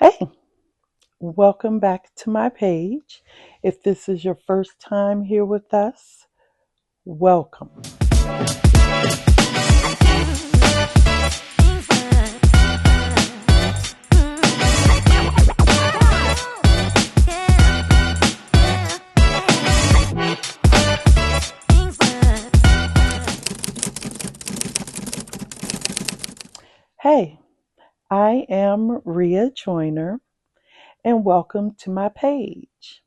Hey, welcome back to my page. If this is your first time here with us, welcome. Hey, I am Ria Joyner, and welcome to my page.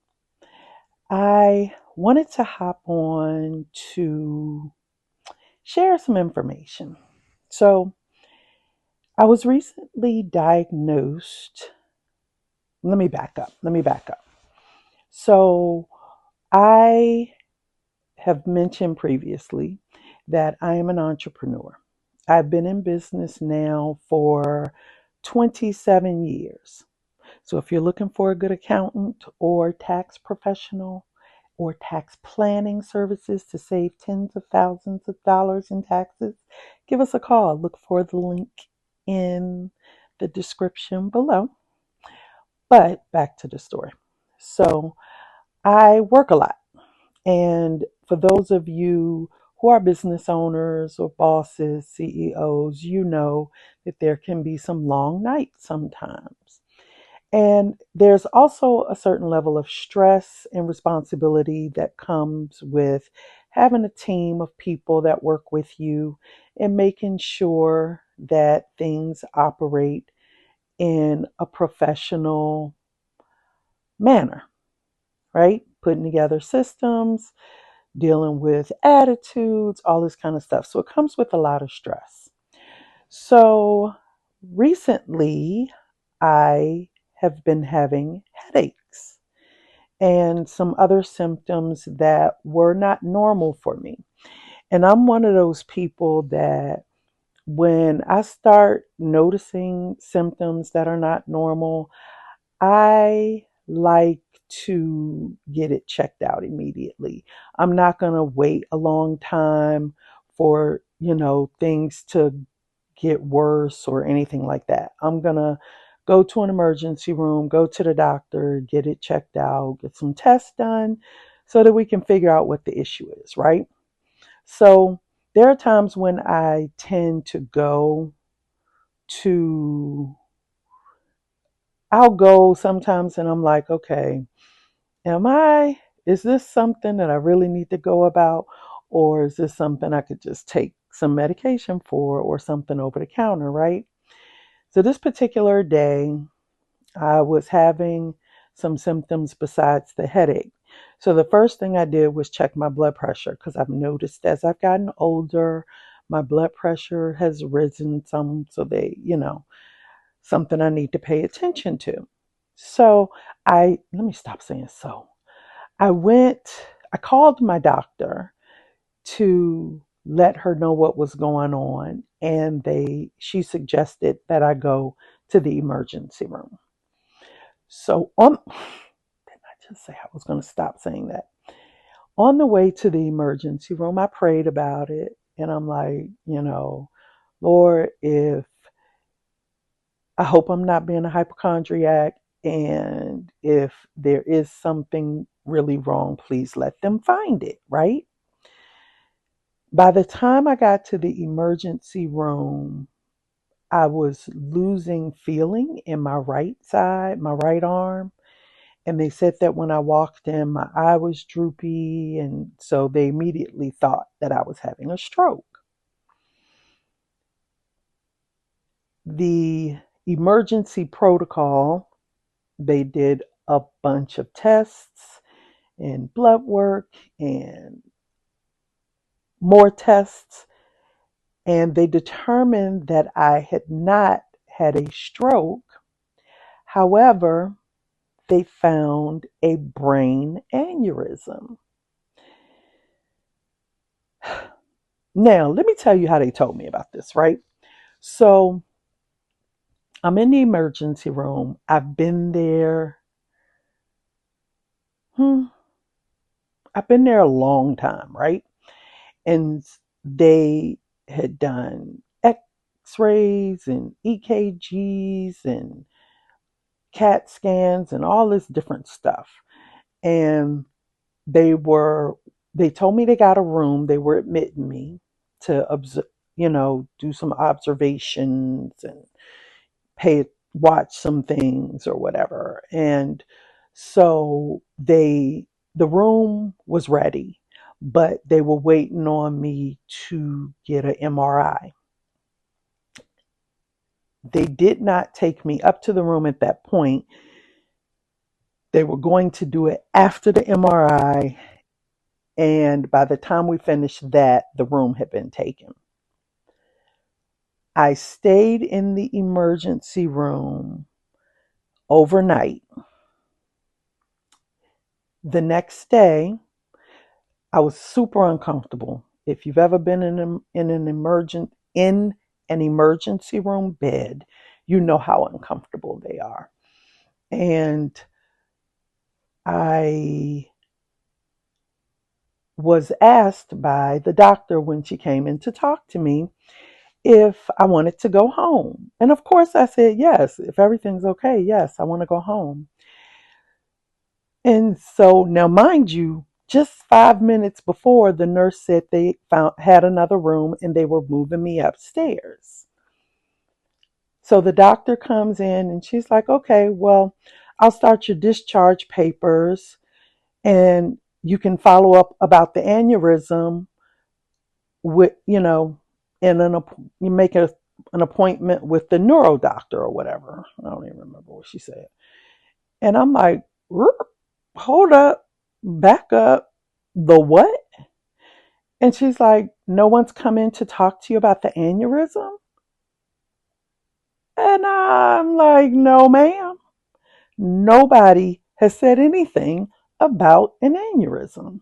I wanted to hop on to share some information. So, I was recently diagnosed. Let me back up. So, I have mentioned previously that I am an entrepreneur. I've been in business now for 27 years. So if you're looking for a good accountant or tax professional or tax planning services to save tens of thousands of dollars in taxes, give us a call. Look for the link in the description below. But back to the story. So I work a lot. And for those of you who are business owners or bosses, CEOs, you know that there can be some long nights sometimes. And there's also a certain level of stress and responsibility that comes with having a team of people that work with you and making sure that things operate in a professional manner, right? Putting together systems, dealing with attitudes, all this kind of stuff. So it comes with a lot of stress. So recently, I have been having headaches and some other symptoms that were not normal for me. And I'm one of those people that when I start noticing symptoms that are not normal, I like to get it checked out immediately. I'm not going to wait a long time for, things to get worse or anything like that. I'm going to go to an emergency room, go to the doctor, get it checked out, get some tests done so that we can figure out what the issue is, right? So there are times when I tend to to, I'll go sometimes and I'm like, okay, am I, is this something that I really need to go about? Or is this something I could just take some medication for or something over the counter, right? So this particular day, I was having some symptoms besides the headache. So the first thing I did was check my blood pressure because I've noticed as I've gotten older, my blood pressure has risen some. So something I need to pay attention to. So let me stop saying so. I called my doctor to let her know what was going on, and she suggested that I go to the emergency room. So didn't I just say I was going to stop saying that? On the way to the emergency room, I prayed about it, and I'm like, Lord, if I hope I'm not being a hypochondriac, and if there is something really wrong, please let them find it, right? By the time I got to the emergency room, I was losing feeling in my right side, my right arm. And they said that when I walked in, my eye was droopy. And so they immediately thought that I was having a stroke. The emergency protocol, they did a bunch of tests and blood work and more tests. And they determined that I had not had a stroke. However, they found a brain aneurysm. Now, let me tell you how they told me about this, right? So, I'm in the emergency room. I've been there. Hmm, I've been there a long time, right? And they had done X-rays and EKGs and CAT scans and all this different stuff. And they were, they told me they got a room. They were admitting me to observe, do some observations and watch some things or whatever. And so the room was ready, but they were waiting on me to get an MRI. They did not take me up to the room at that point. They were going to do it after the MRI. And by the time we finished that, the room had been taken. I stayed in the emergency room overnight. The next day, I was super uncomfortable. If you've ever been in an emergency room bed, you know how uncomfortable they are. And I was asked by the doctor when she came in to talk to me if I wanted to go home. And of course I said yes. If everything's okay, yes, I want to go home. And so now, mind you, just 5 minutes before, the nurse said they had another room and they were moving me upstairs. So the doctor comes in and she's like, okay, well, I'll start your discharge papers and you can follow up about the aneurysm with, and you make an appointment with the neuro doctor or whatever. I don't even remember what she said. And I'm like, hold up, back up. The what? And she's like, no one's come in to talk to you about the aneurysm? And I'm like, no, ma'am. Nobody has said anything about an aneurysm.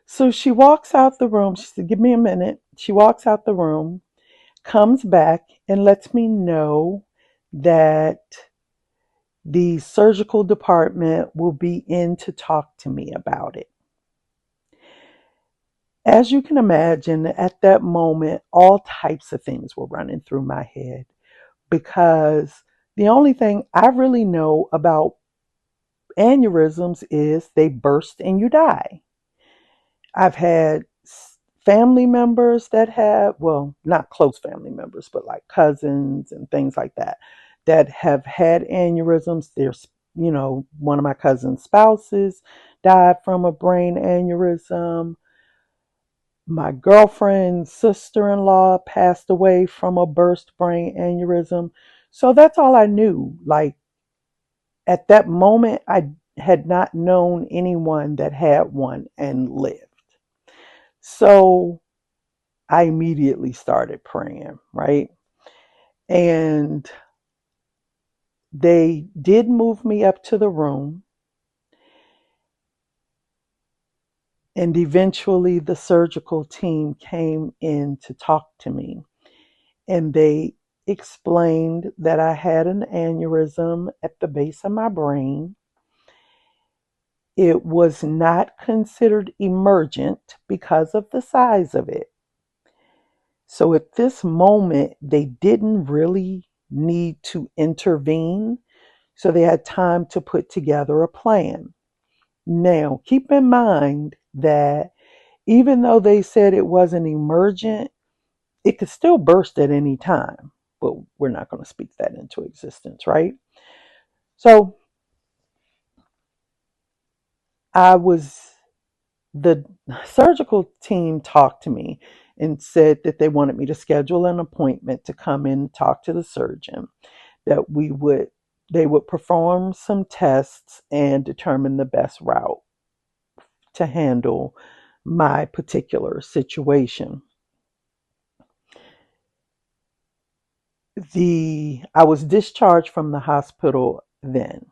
So she walks out the room. She said, give me a minute. She walks out the room, comes back, and lets me know that the surgical department will be in to talk to me about it. As you can imagine, at that moment, all types of things were running through my head because the only thing I really know about aneurysms is they burst and you die. I've had family members that have, well, not close family members, but like cousins and things like that, that have had aneurysms. There's, one of my cousin's spouses died from a brain aneurysm. My girlfriend's sister-in-law passed away from a burst brain aneurysm. So that's all I knew. Like at that moment, I had not known anyone that had one and lived. So I immediately started praying, right? And they did move me up to the room. And eventually the surgical team came in to talk to me. And they explained that I had an aneurysm at the base of my brain. It was not considered emergent because of the size of it. So at this moment, they didn't really need to intervene. So they had time to put together a plan. Now, keep in mind that even though they said it wasn't emergent, it could still burst at any time. But we're not going to speak that into existence, right? So the surgical team talked to me and said that they wanted me to schedule an appointment to come in and talk to the surgeon, that they would perform some tests and determine the best route to handle my particular situation. I was discharged from the hospital then.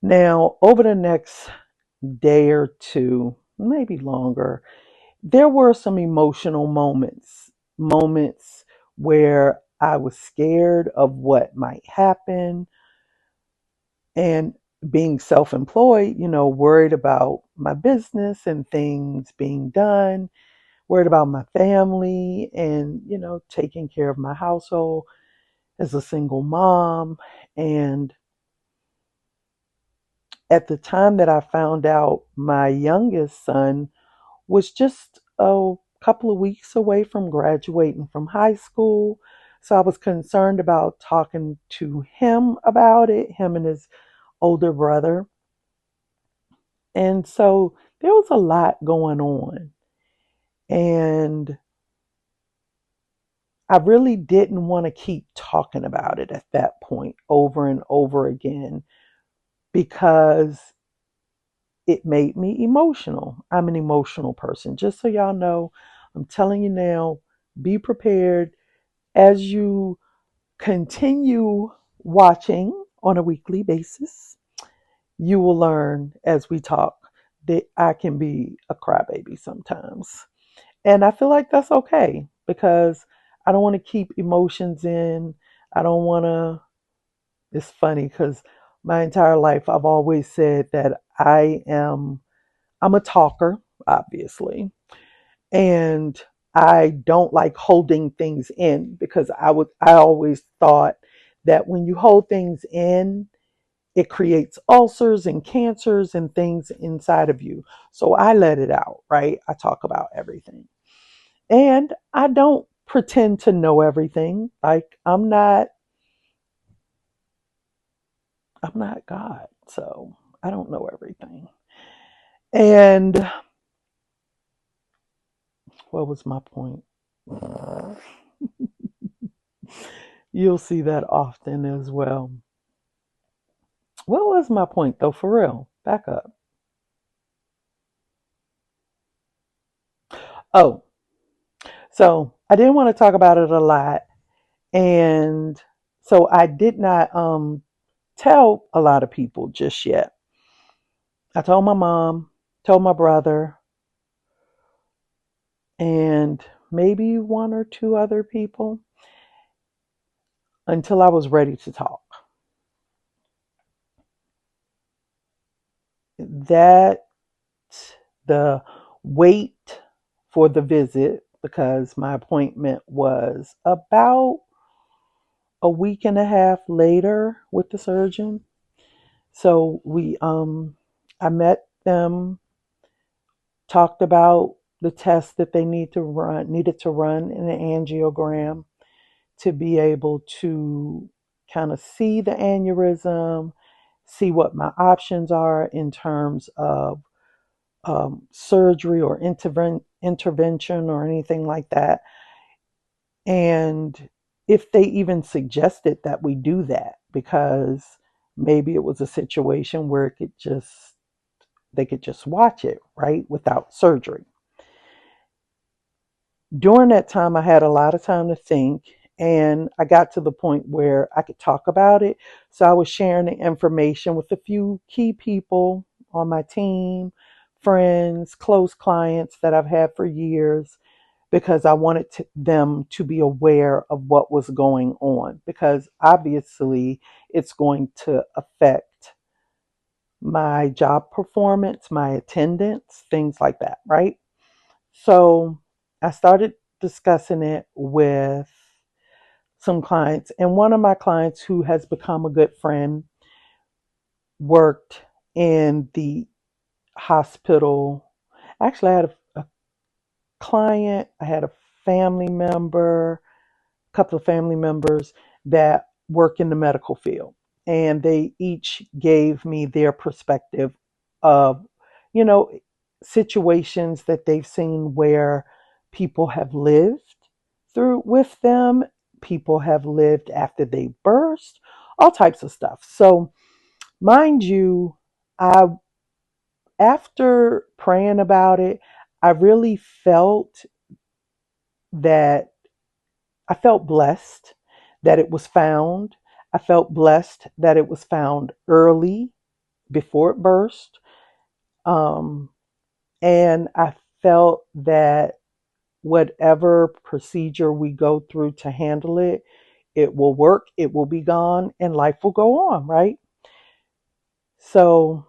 Now, over the next day or two, maybe longer, there were some emotional moments where I was scared of what might happen, and being self-employed, worried about my business and things being done, worried about my family and, taking care of my household as a single mom. And at the time that I found out, my youngest son was just a couple of weeks away from graduating from high school. So I was concerned about talking to him about it, him and his older brother. And so there was a lot going on. And I really didn't want to keep talking about it at that point over and over again because it made me emotional. I'm an emotional person. Just so y'all know, I'm telling you now, be prepared as you continue watching on a weekly basis. You will learn as we talk that I can be a crybaby sometimes. And I feel like that's okay because I don't want to keep emotions in. I don't want to. It's funny because my entire life I've always said that I'm a talker, obviously, and I don't like holding things in because I always thought that when you hold things in, it creates ulcers and cancers and things inside of you. So I let it out, right? I talk about everything. And I don't pretend to know everything. Like I'm not God. So I don't know everything. And what was my point? You'll see that often as well. What was my point though, for real? Back up. Oh, so I didn't want to talk about it a lot. And so I did not tell a lot of people just yet. I told my mom, told my brother, and maybe one or two other people until I was ready to talk. That the wait for the visit, because my appointment was about a week and a half later with the surgeon. So I met them, talked about the tests that they needed to run in an angiogram to be able to kind of see the aneurysm, see what my options are in terms of surgery or intervention or anything like that. And if they even suggested that we do that, because maybe it was a situation where they could just watch it, right, without surgery. During that time, I had a lot of time to think, and I got to the point where I could talk about it. So I was sharing the information with a few key people on my team, friends, close clients that I've had for years, because I wanted them to be aware of what was going on, because obviously it's going to affect my job performance, my attendance, things like that, right? So I started discussing it with some clients, and one of my clients who has become a good friend worked in the hospital. Actually, I had a client, I had a family member, a couple of family members that work in the medical field, and they each gave me their perspective of, you know, situations that they've seen where people have lived through with them, people have lived after they burst, all types of stuff. So mind you, I after praying about it, I really felt that I felt blessed that it was found. I felt blessed that it was found early before it burst. Um, and I felt that whatever procedure we go through to handle it, it will work, it will be gone, and life will go on, right? So,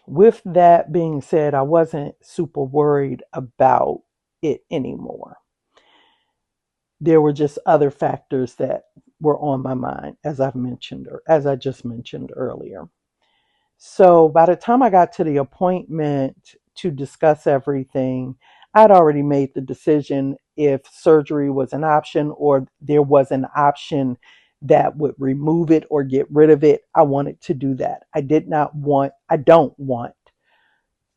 with that being said, I wasn't super worried about it anymore. There were just other factors that were on my mind, as I've mentioned, or as I just mentioned earlier. So by the time I got to the appointment to discuss everything, I'd already made the decision if surgery was an option or there was an option that would remove it or get rid of it. I wanted to do that. I don't want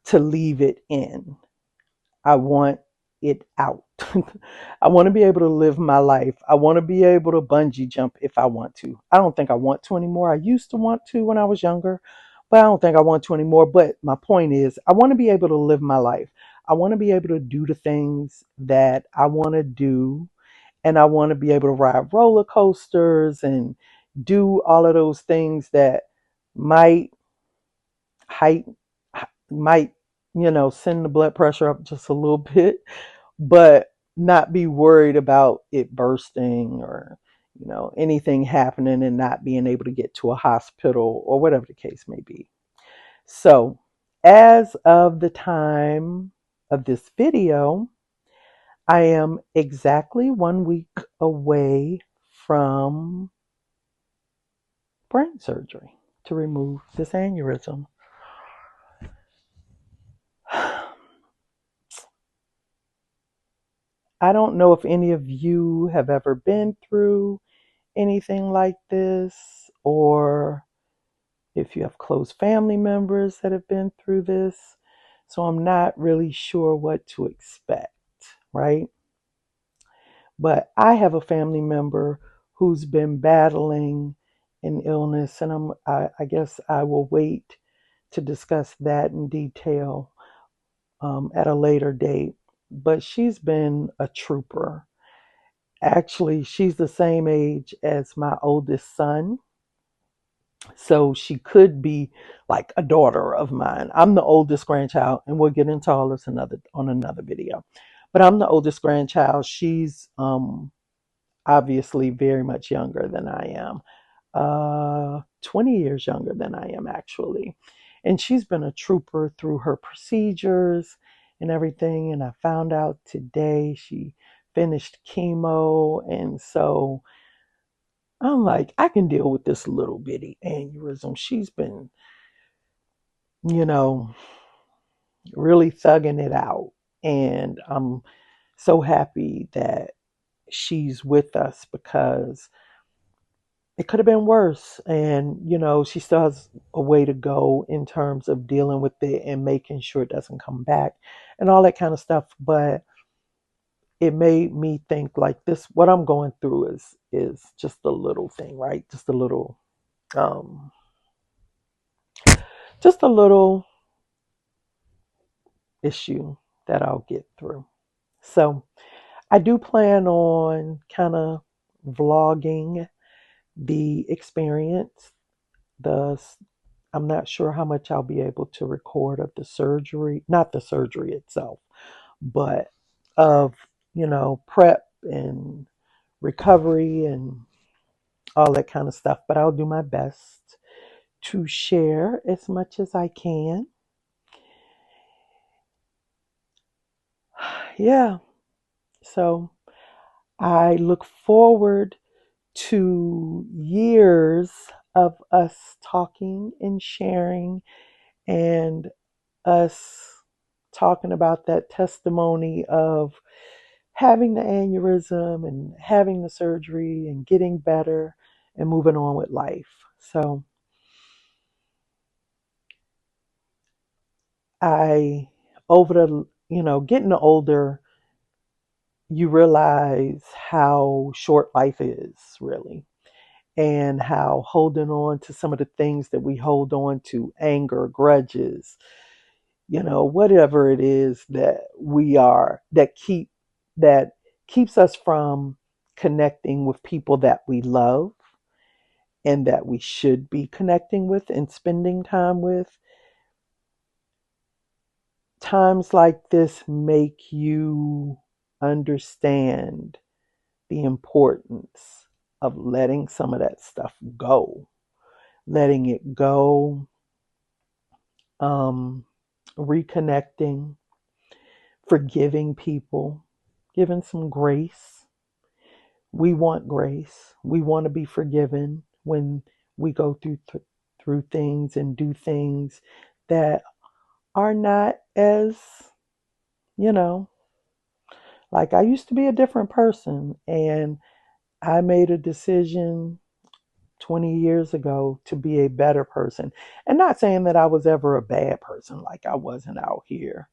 to leave it in. I want it out. I want to be able to live my life. I want to be able to bungee jump if I want to. I don't think I want to anymore. I used to want to when I was younger, but I don't think I want to anymore. But my point is, I want to be able to live my life. I want to be able to do the things that I want to do. And I want to be able to ride roller coasters and do all of those things that might height might send the blood pressure up just a little bit, but not be worried about it bursting or anything happening and not being able to get to a hospital or whatever the case may be. So as of the time of this video, I am exactly 1 week away from brain surgery to remove this aneurysm. I don't know if any of you have ever been through anything like this, or if you have close family members that have been through this. So I'm not really sure what to expect, right? But I have a family member who's been battling an illness, and I guess I will wait to discuss that in detail at a later date. But she's been a trooper. Actually, she's the same age as my oldest son. So she could be like a daughter of mine. I'm the oldest grandchild, and we'll get into all this on another video. But I'm the oldest grandchild. She's obviously very much younger than I am. 20 years younger than I am, actually. And she's been a trooper through her procedures and everything. And I found out today she finished chemo. And so I'm like, I can deal with this little bitty aneurysm. She's been, you know, really thugging it out. And I'm so happy that she's with us because it could have been worse. And, she still has a way to go in terms of dealing with it and making sure it doesn't come back and all that kind of stuff. But it made me think like this, what I'm going through is just a little thing, right? Um, just a little issue that I'll get through. So I do plan on kind of vlogging the experience. The I'm not sure how much I'll be able to record of the surgery, not the surgery itself, but of, prep and recovery and all that kind of stuff. But I'll do my best to share as much as I can. Yeah. So I look forward to years of us talking and sharing and us talking about that testimony of having the aneurysm and having the surgery and getting better and moving on with life. So I, over the, getting older, you realize how short life is really, and how holding on to some of the things that we hold on to, anger, grudges, whatever it is that we are, that keeps us from connecting with people that we love and that we should be connecting with and spending time with. Times like this make you understand the importance of letting some of that stuff go, letting it go, reconnecting, forgiving people, giving some grace, We want grace. We want to be forgiven when we go through things and do things that are not as, you know, like I used to be a different person, and I made a decision 20 years ago to be a better person. And not saying that I was ever a bad person, like I wasn't out here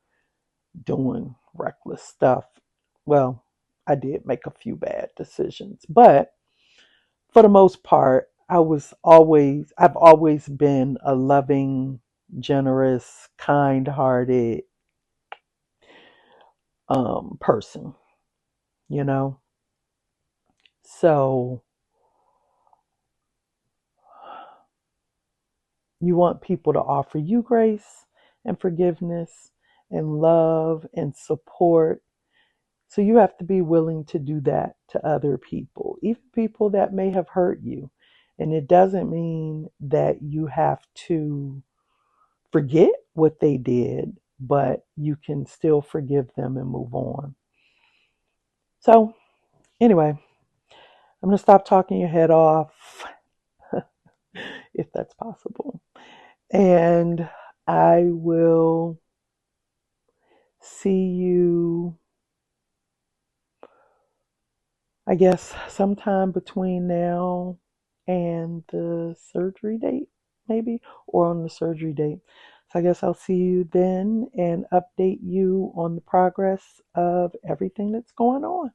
doing reckless stuff. Well, I did make a few bad decisions, but for the most part, I've always been a loving, generous, kind-hearted person, you know. So you want people to offer you grace and forgiveness and love and support. So you have to be willing to do that to other people, even people that may have hurt you. And it doesn't mean that you have to forget what they did, but you can still forgive them and move on. So, anyway, I'm going to stop talking your head off, if that's possible. And I will see you, I guess, sometime between now and the surgery date, maybe, or on the surgery date. So I guess I'll see you then and update you on the progress of everything that's going on.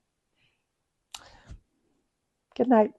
Good night.